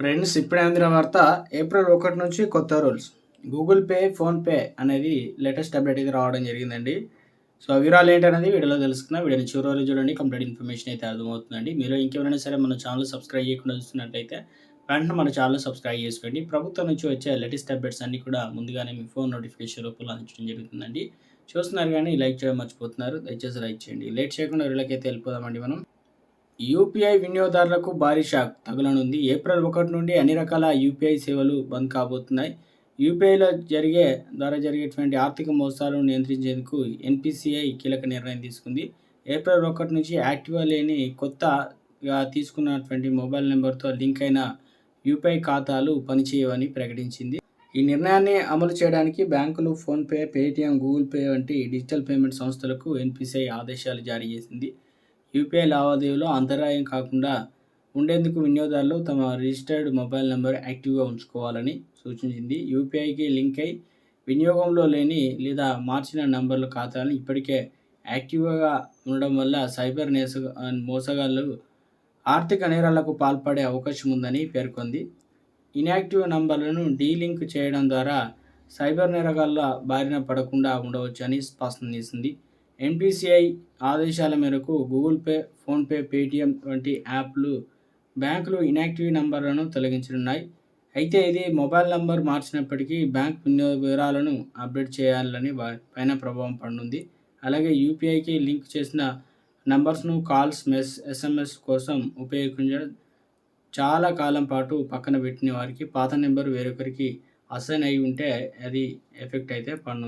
Friends, ఇప్పుడే అందిన వార్త. ఏప్రిల్ 1 నుంచి కొత్త రూల్స్. గూగుల్ పే, ఫోన్‌పే అనేది లేటెస్ట్ అప్డేట్ అయితే రావడం జరిగిందండి. సో, ఆ వివరాలు ఏంటనేది వీడియోలో తెలుసుకుందాం. వీడియోని చివరి వరకు చూడండి. కంప్లీట్ ఇన్ఫర్మేషన్ అయితే అర్థమవుతుందండి. మీలో ఇంకెవరైనా సరే మన ఛానల్ సబ్స్క్రైబ్ చేయకుండా చూస్తున్నట్లయితే వెంటనే మన ఛానల్ సబ్స్క్రైబ్ చేసుకోండి. ప్రభుత్వం నుంచి వచ్చే లేటెస్ట్ అప్డేట్స్ అన్నీ కూడా ముందుగానే మీ ఫోన్ నోటిఫికేషన్ రూపంలో అందించడం జరుగుతుందండి. చూస్తున్నారు కానీ లైక్ చేయడం మర్చిపోతున్నారు. దయచేసి లైక్ చేయండి. లేట్ చేయకుండా వీడియోలకైతే వెళ్ళిపోదామండి మనం. యూపీఐ వినియోగదారులకు భారీ షాక్ తగలనుంది. ఏప్రిల్ 1 నుండి అన్ని రకాల యూపీఐ సేవలు బంద్ కాబోతున్నాయి. యూపీఐలో జరిగేటువంటి ఆర్థిక మోసాలను నియంత్రించేందుకు ఎన్‌పీసీఐ కీలక నిర్ణయం తీసుకుంది. ఏప్రిల్ 1 నుంచి యాక్టివ్‌గా లేని కొత్తగా తీసుకున్నటువంటి మొబైల్ నంబర్‌తో లింక్ అయిన యూపీఐ ఖాతాలు పనిచేయవని ప్రకటించింది. ఈ నిర్ణయాన్ని అమలు చేయడానికి బ్యాంకులు, ఫోన్‌పే, పేటీఎం, గూగుల్ పే వంటి డిజిటల్ పేమెంట్ సంస్థలకు ఎన్‌పీసీఐ ఆదేశాలు జారీ చేసింది. యూపీఐ లావాదేవీలో అంతరాయం కాకుండా ఉండేందుకు వినియోగదారులు తమ రిజిస్టర్డ్ మొబైల్ నంబర్ యాక్టివ్‌గా ఉంచుకోవాలని సూచించింది. యూపీఐకి లింక్ అయి వినియోగంలో లేని లేదా మార్చిన నంబర్ల ఖాతాలను ఇప్పటికే యాక్టివ్‌గా ఉండడం వల్ల సైబర్ మోసగాళ్లు ఆర్థిక నేరాలకు పాల్పడే అవకాశం ఉందని పేర్కొంది. ఇన్యాక్టివ్ నంబర్లను డీలింక్ చేయడం ద్వారా సైబర్ నేరగాళ్ల బారిన పడకుండా ఉండవచ్చని స్పష్టం చేసింది. ఎన్‌పీసీఐ ఆదేశాల మేరకు గూగుల్ పే, ఫోన్‌పే, పేటీఎం వంటి యాప్లు బ్యాంకులు ఇన్యాక్టివ్ నంబర్లను తొలగించనున్నాయి. అయితే ఇది మొబైల్ నంబర్ మార్చినప్పటికీ బ్యాంక్ వినియోగ వివరాలను అప్డేట్ చేయాలని పైన ప్రభావం పడనుంది. అలాగే యూపీఐకి లింక్ చేసిన నంబర్స్ను కాల్స్, ఎస్ఎంఎస్ కోసం ఉపయోగించడం చాలా కాలం పాటు పక్కన పెట్టిన వారికి పాత నెంబర్ వేరొకరికి అసైన్ అయి ఉంటే అది ఎఫెక్ట్ అయితే పడనుంది.